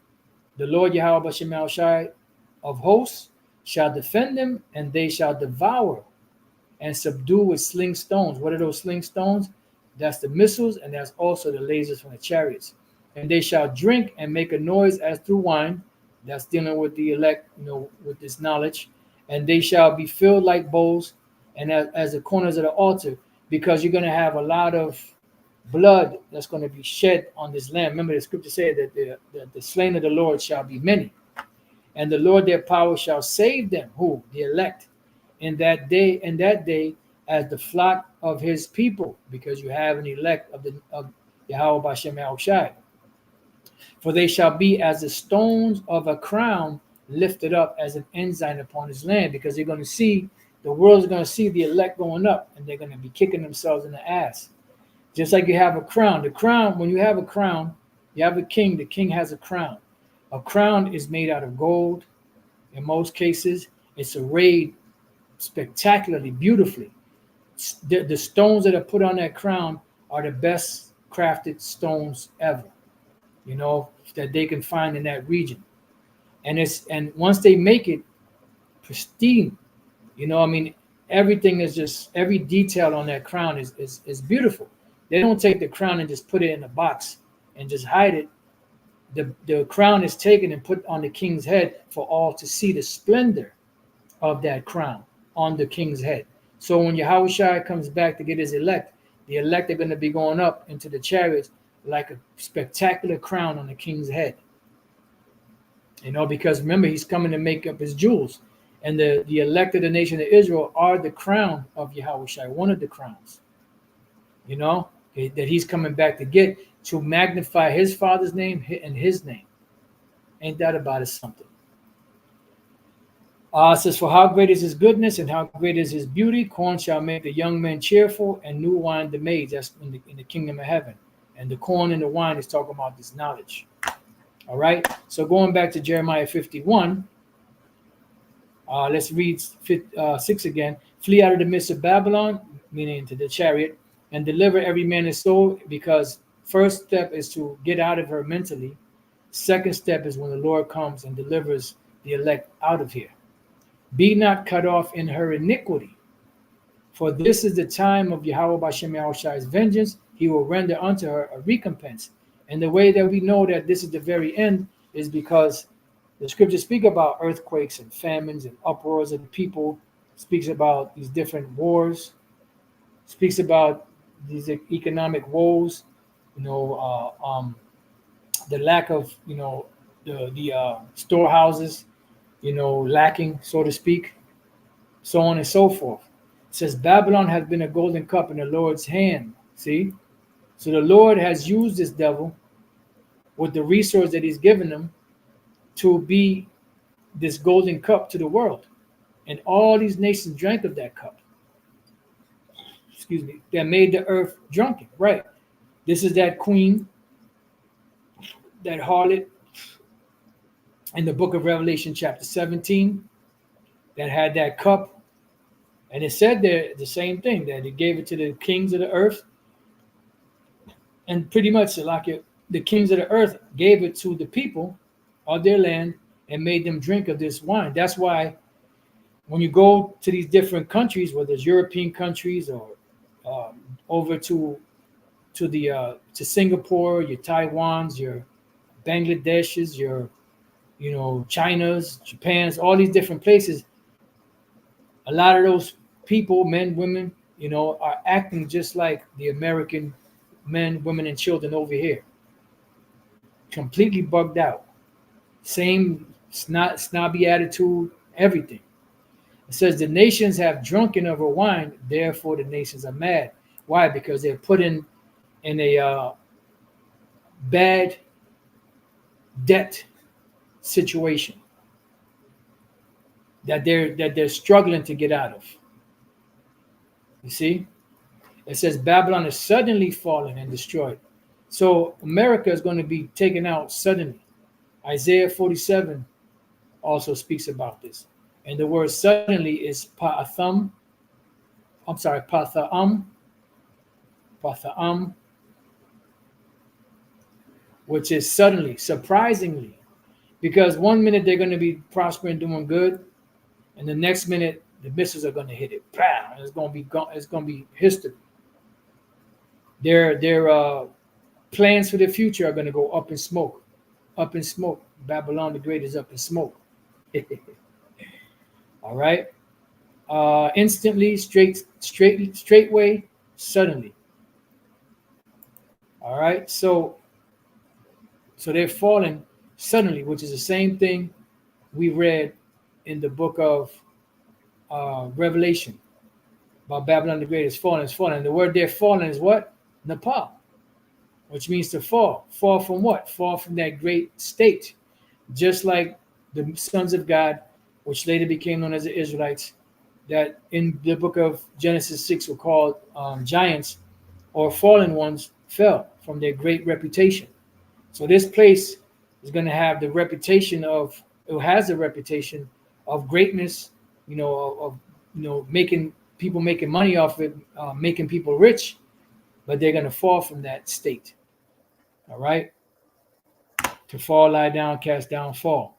The Lord Yahweh Bashem Al Shai of hosts shall defend them, and they shall devour and subdue with sling stones. What are those sling stones? That's the missiles, and that's also the lasers from the chariots. And they shall drink and make a noise as through wine. That's dealing with the elect, with this knowledge. And they shall be filled like bowls, and as the corners of the altar, because you're going to have a lot of blood that's going to be shed on this land. Remember, the scripture said that the slain of the Lord shall be many, and the Lord their power shall save them. Who? The elect. In that day, as the flock of his people, because you have an elect of Yahweh Bashem Yahushai. For they shall be as the stones of a crown lifted up as an ensign upon his land, because they're going to see, the world's going to see the elect going up, and they're going to be kicking themselves in the ass. Just like you have a crown. The crown, when you have a crown, you have a king, the king has a crown. A crown is made out of gold. In most cases, it's arrayed spectacularly, beautifully. The stones that are put on that crown are the best crafted stones ever, that they can find in that region. And once they make it pristine, everything is just, every detail on that crown is beautiful. They don't take the crown and just put it in a box and just hide it. The crown is taken and put on the king's head for all to see the splendor of that crown on the king's head. So when Yahushua comes back to get his elect, the elect are going to be going up into the chariots like a spectacular crown on the king's head. Because remember, he's coming to make up his jewels. And the elect of the nation of Israel are the crown of Yahushua, one of the crowns, that he's coming back to get, to magnify his father's name and his name. Ain't that about it something? It says, for how great is his goodness and how great is his beauty. Corn shall make the young men cheerful, and new wine the maids. That's in the kingdom of heaven. And the corn and the wine is talking about this knowledge. All right. So going back to Jeremiah 51, let's read 6 again. Flee out of the midst of Babylon, meaning to the chariot, and deliver every man his soul, because first step is to get out of her mentally. Second step is when the Lord comes and delivers the elect out of here. Be not cut off in her iniquity, for this is the time of Yahweh Bashem Yahushua's vengeance. He will render unto her a recompense. And the way that we know that this is the very end is because the scriptures speak about earthquakes and famines and uproars of the people, speaks about these different wars, speaks about these economic woes, the lack of, the storehouses, lacking, so to speak, so on and so forth. It says Babylon has been a golden cup in the Lord's hand. See? So the Lord has used this devil with the resource that he's given them to be this golden cup to the world. And all these nations drank of that cup. Excuse me. That made the earth drunken. Right. This is that queen, that harlot in the book of Revelation chapter 17 that had that cup. And it said there the same thing, that it gave it to the kings of the earth. And pretty much like the kings of the earth gave it to the people of their land and made them drink of this wine. That's why when you go to these different countries, whether it's European countries or over to Singapore, your Taiwans, your Bangladesh's, your China's, Japan's, all these different places, a lot of those people, men, women, are acting just like the American men, women, and children over here. Completely bugged out. Same snobby attitude, everything. It says the nations have drunken of her wine, therefore the nations are mad. Why? Because they're put in a bad debt situation that they're struggling to get out of. You see? It says Babylon is suddenly fallen and destroyed. So America is going to be taken out suddenly. Isaiah 47 also speaks about this. And the word suddenly is patham, which is suddenly, surprisingly. Because one minute they're going to be prospering, doing good, and the next minute the missiles are going to hit it. Bam! And it's going to be history. Their plans for the future are going to go up in smoke, up in smoke. Babylon the Great is up in smoke. All right. Instantly, straightway, suddenly. All right. So they're falling suddenly, which is the same thing we read in the book of Revelation about Babylon the Great is falling, is falling. And the word they're falling is what? Nepal, which means to fall. Fall from what? Fall from that great state. Just like the sons of God, which later became known as the Israelites, that in the book of Genesis 6 were called giants or fallen ones, fell from their great reputation. So this place is going to have the reputation of, it has the reputation of greatness, making people making money off it, making people rich, but they're going to fall from that state. All right, to fall, lie down, cast down, fall.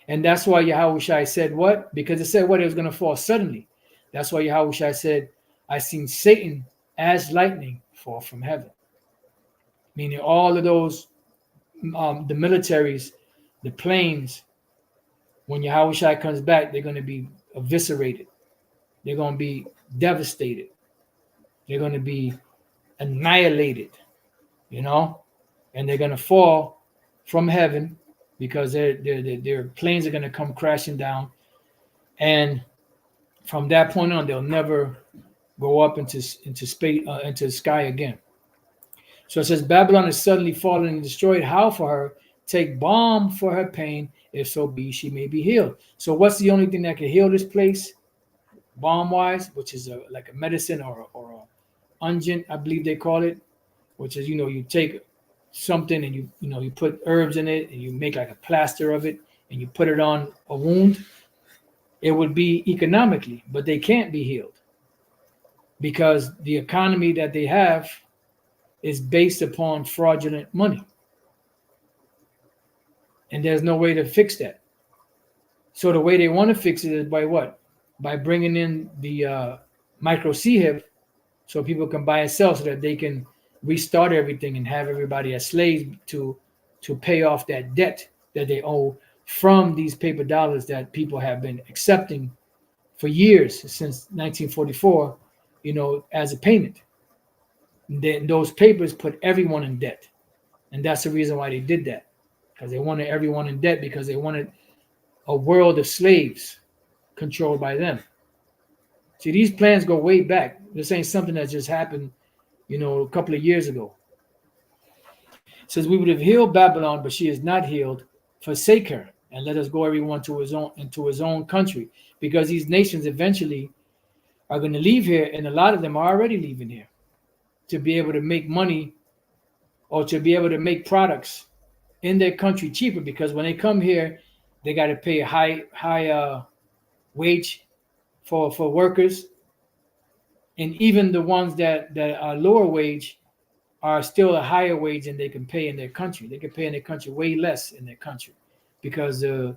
And that's why Yahushua said what? Because it said what? It was going to fall suddenly. That's why Yahushua said, I seen Satan as lightning fall from heaven. Meaning all of those, the militaries, the planes, when Yahushua comes back, they're going to be eviscerated. They're going to be devastated. They're going to be annihilated, and they're going to fall from heaven because their planes are going to come crashing down. And from that point on, they'll never go up into space, into the sky again. So it says, Babylon is suddenly fallen and destroyed. How for her? Take balm for her pain, if so be she may be healed. So what's the only thing that can heal this place, balm-wise, which is like a medicine or a unguent, I believe they call it, which is, you take something and you put herbs in it and you make like a plaster of it and you put it on a wound. It would be economically, but they can't be healed because the economy that they have is based upon fraudulent money. And there's no way to fix that. So the way they want to fix it is by what? By bringing in the micro CHIP so people can buy and sell so that they can restart everything and have everybody as slaves to pay off that debt that they owe from these paper dollars that people have been accepting for years since 1944, as a payment. Then those papers put everyone in debt. And that's the reason why they did that. Because they wanted everyone in debt because they wanted a world of slaves controlled by them. See, these plans go way back. This ain't something that just happened, a couple of years ago. It says, we would have healed Babylon, but she is not healed. Forsake her, and let us go everyone into his own country. Because these nations eventually are going to leave here, and a lot of them are already leaving here to be able to make money or to be able to make products in their country cheaper, because when they come here, they got to pay a high wage for workers, and even the ones that are lower wage are still a higher wage than they can pay in their country. They can pay in their country way less in their country because the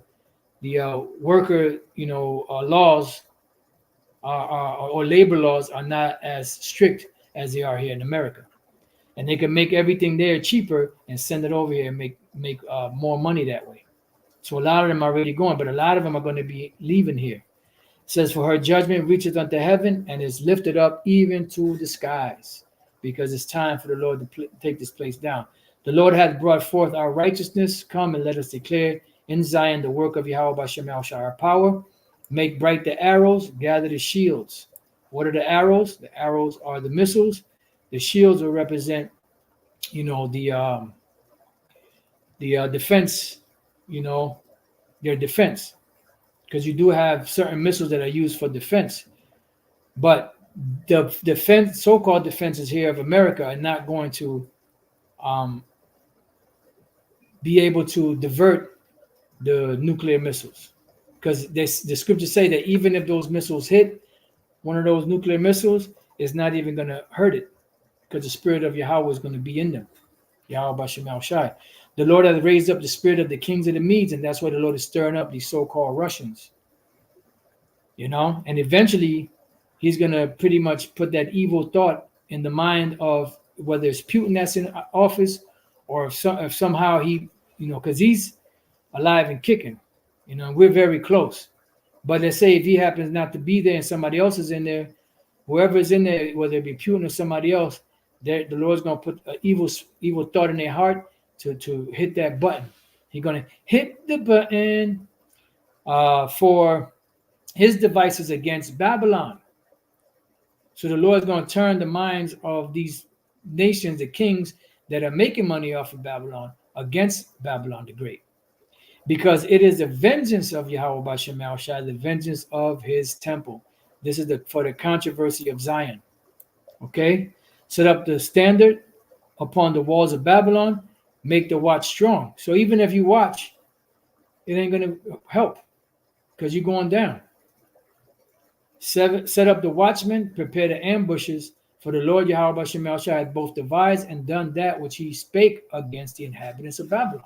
worker laws or labor laws are not as strict as they are here in America, and they can make everything there cheaper and send it over here and make more money that way. So a lot of them are already going, but a lot of them are going to be leaving here. It says, for her judgment reacheth unto heaven and is lifted up even to the skies, because it's time for the Lord to take this place down. The Lord hath brought forth our righteousness. Come and let us declare in Zion the work of Yahweh Bashem Yahushua, our power. Make bright the arrows, gather the shields. What are the arrows? The arrows are the missiles. The shields will represent, the defense, their defense. Because you do have certain missiles that are used for defense. But the defense, so-called defenses here of America are not going to be able to divert the nuclear missiles. Because the scriptures say that even if those missiles hit one of those nuclear missiles, it's not even going to hurt it, because the spirit of Yahweh is going to be in them. Yahweh Bashem Shai. The Lord has raised up the spirit of the kings of the Medes, and that's why the Lord is stirring up these so-called Russians. And eventually he's going to pretty much put that evil thought in the mind of whether it's Putin that's in office, or if somehow he, because he's alive and kicking, we're very close. But let's say if he happens not to be there and somebody else is in there, whoever is in there, whether it be Putin or somebody else, the Lord's going to put an evil thought in their heart to hit that button. He's going to hit the button for his devices against Babylon. So the Lord's going to turn the minds of these nations, the kings that are making money off of Babylon, against Babylon the Great. Because it is the vengeance of Yahweh Bashem Shai, the vengeance of his temple. This is for the controversy of Zion. Okay? Set up the standard upon the walls of Babylon, make the watch strong. So even if you watch, it ain't going to help because you're going down. Set up the watchmen, prepare the ambushes, for the Lord Yahweh Bashem Shai had both devised and done that which he spake against the inhabitants of Babylon.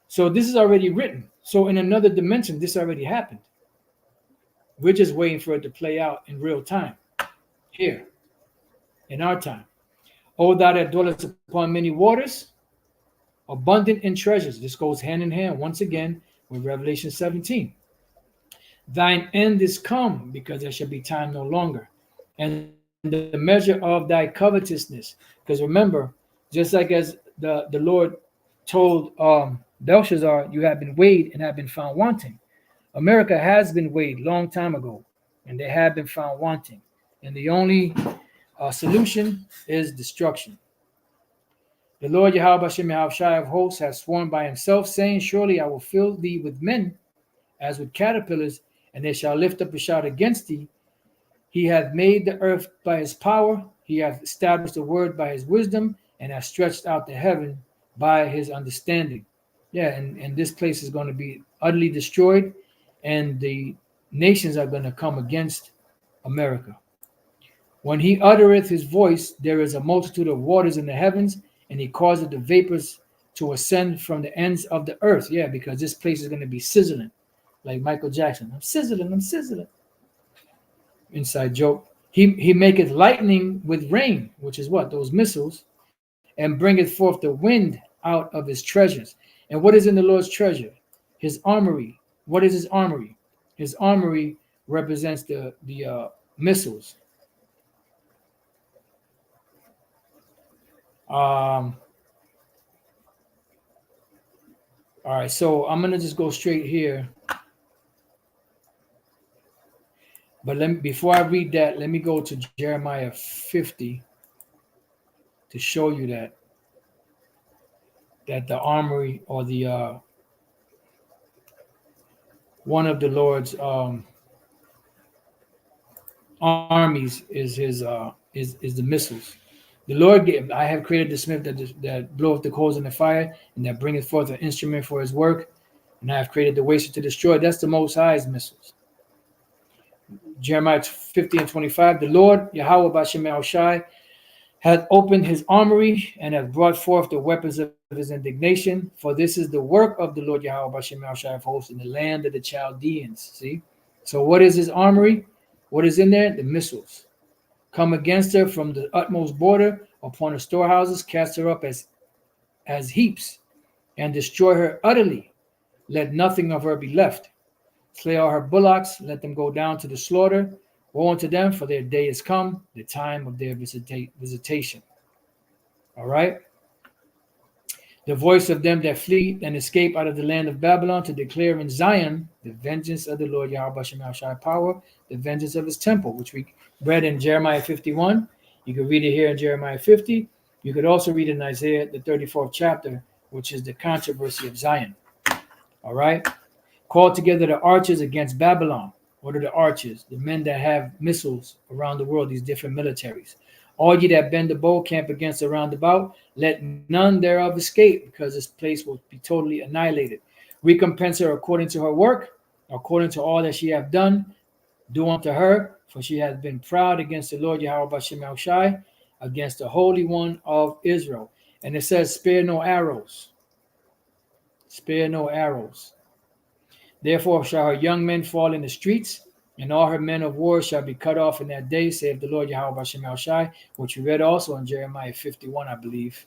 So this is already written. So in another dimension, this already happened. We're just waiting for it to play out in real time, here, in our time. O thou that dwellest upon many waters, abundant in treasures. This goes hand in hand once again with Revelation 17. Thine end is come, because there shall be time no longer. And the measure of thy covetousness. Because remember, just like as the Lord told Belshazzar, you have been weighed and have been found wanting. America has been weighed long time ago, and they have been found wanting. And the only solution is destruction. The Lord Yahweh Bashem Shai of hosts has sworn by himself, saying, surely I will fill thee with men as with caterpillars, and they shall lift up a shout against thee. He hath made the earth by his power, he hath established the word by his wisdom, and hath stretched out the heaven by his understanding. Yeah, and this place is going to be utterly destroyed, and the nations are going to come against America. When he uttereth his voice, there is a multitude of waters in the heavens, and he causeth the vapors to ascend from the ends of the earth. Yeah, because this place is going to be sizzling, like Michael Jackson. I'm sizzling. Inside joke. He maketh lightning with rain, which is what? Those missiles, and bringeth forth the wind out of his treasures. And what is in the Lord's treasure? His armory. What is his armory? His armory represents the missiles. All right, so I'm gonna just go straight here. But before I read that, let me go to Jeremiah 50 to show you that the armory, or the one of the Lord's armies is his is the missiles. The Lord gave, I have created the smith that bloweth the coals in the fire, and that bringeth forth an instrument for his work, and I have created the waster to destroy. That's the Most High's missiles. Jeremiah 50 and 25, the Lord Yahweh Bashem Shai hath opened his armory, and hath brought forth the weapons of his indignation, for this is the work of the Lord Yahweh Bashem Shai of hosts in the land of the Chaldeans. See? So what is his armory? What is in there? The missiles. Come against her from the utmost border upon her storehouses, cast her up as heaps, and destroy her utterly. Let nothing of her be left. Slay all her bullocks, let them go down to the slaughter. Woe unto them, for their day is come, the time of their visitation. All right? The voice of them that flee and escape out of the land of Babylon, to declare in Zion the vengeance of the Lord Yahweh Bashem Shai power, the vengeance of his temple, which we read in Jeremiah 51. You could read it here in Jeremiah 50. You could also read in Isaiah, the 34th chapter, which is the controversy of Zion. All right? Call together the archers against Babylon. What are the archers? The men that have missiles around the world, these different militaries. All ye that bend the bow, camp against the roundabout, let none thereof escape, because this place will be totally annihilated. Recompense her according to her work, according to all that she hath done. Do unto her, for she hath been proud against the Lord Yahweh Bashem Shai, against the Holy One of Israel. And it says, spare no arrows. Spare no arrows. Therefore shall her young men fall in the streets, and all her men of war shall be cut off in that day, saith the Lord Yahweh Shem Shai, which we read also in Jeremiah 51, I believe.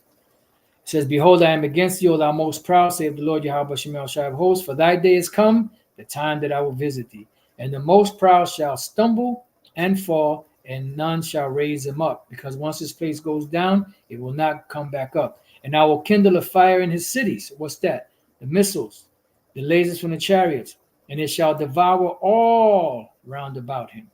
It says, Behold, I am against thee, O thou most proud, saith the Lord Yahweh Shem Shai of hosts, for thy day is come, the time that I will visit thee. And the most proud shall stumble and fall, and none shall raise him up, because once his place goes down, it will not come back up. And I will kindle a fire in his cities. What's that? The missiles, the lasers from the chariots, and it shall devour all round about him,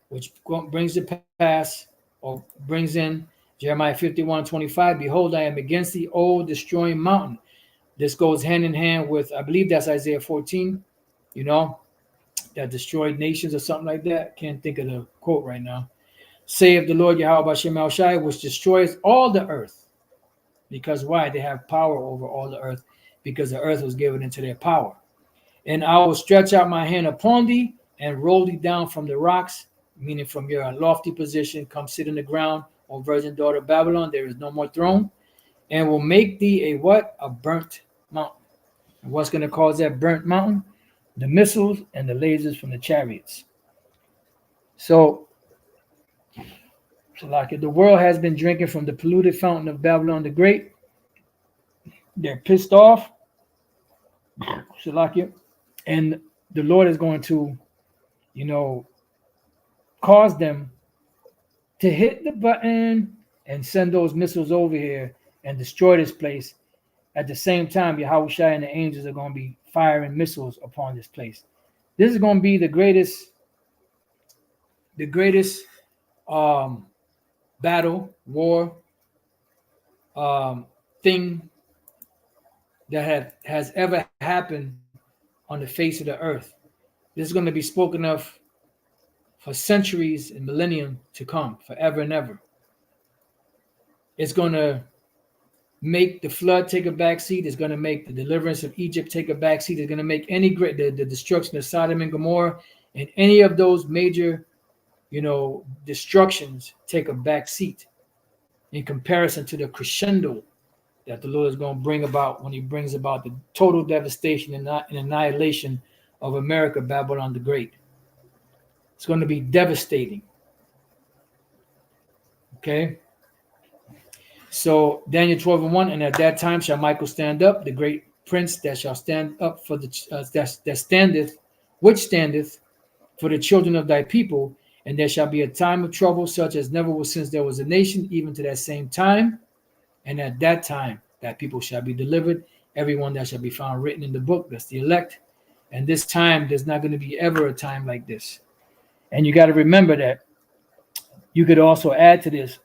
which brings to pass, or brings in Jeremiah 51:25. Behold, I am against the old destroying mountain. This goes hand in hand with, I believe that's Isaiah 14, that destroyed nations or something like that. Can't think of the quote right now. Saith the Lord Yahweh Shem Shai, which destroys all the earth. Because why? They have power over all the earth, because the earth was given into their power. And I will stretch out my hand upon thee and roll thee down from the rocks, meaning from your lofty position, come sit in the ground, O virgin daughter of Babylon, there is no more throne, and will make thee a what? A burnt mountain. And what's going to cause that burnt mountain? The missiles and the lasers from the chariots. So like the world has been drinking from the polluted fountain of Babylon the Great. They're pissed off. Shalakia. And the Lord is going to, cause them to hit the button and send those missiles over here and destroy this place. At the same time, Yahweh Shai and the angels are going to be firing missiles upon this place. This is going to be the greatest battle, war, thing that has ever happened on the face of the earth. This is going to be spoken of for centuries and millennium to come, forever and ever. It's going to make the flood take a back seat. It's going to make the deliverance of Egypt take a back seat. It's going to make the destruction of Sodom and Gomorrah and any of those major, destructions take a back seat in comparison to the crescendo that the Lord is going to bring about when he brings about the total devastation and annihilation of America, Babylon the Great. It's going to be devastating. Okay? So Daniel 12:1, and at that time shall Michael stand up, the great prince that shall stand up for which standeth for the children of thy people, and there shall be a time of trouble such as never was since there was a nation, even to that same time. And at that time, that people shall be delivered, everyone that shall be found written in the book, that's the elect. And this time, there's not going to be ever a time like this. And you got to remember that you could also add to this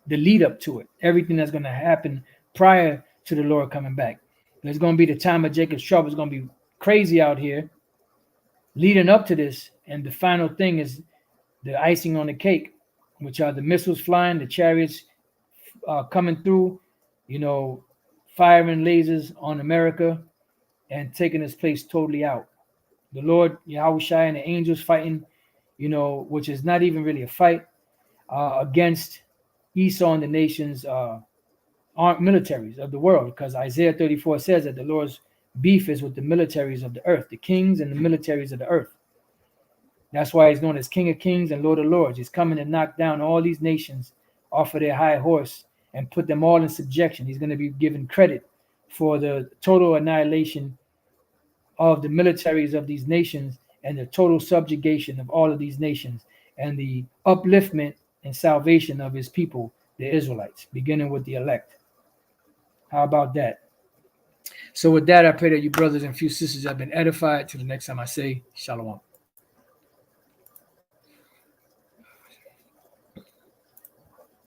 the lead up to it, everything that's going to happen prior to the Lord coming back. There's going to be the time of Jacob's trouble. It's going to be crazy out here leading up to this. And the final thing is the icing on the cake, which are the missiles flying, the chariots coming through, firing lasers on America and taking this place totally out. The Lord, Yahweh Shai, and the angels fighting, which is not even really a fight, against Esau and the nations' armed militaries of the world, because Isaiah 34 says that the Lord's beef is with the militaries of the earth, the kings and the militaries of the earth. That's why he's known as King of Kings and Lord of Lords. He's coming to knock down all these nations off of their high horse and put them all in subjection. He's going to be given credit for the total annihilation of the militaries of these nations and the total subjugation of all of these nations and the upliftment and salvation of his people, the Israelites, beginning with the elect. How about that? So with that, I pray that you brothers and few sisters have been edified. Till the next time I say, Shalom.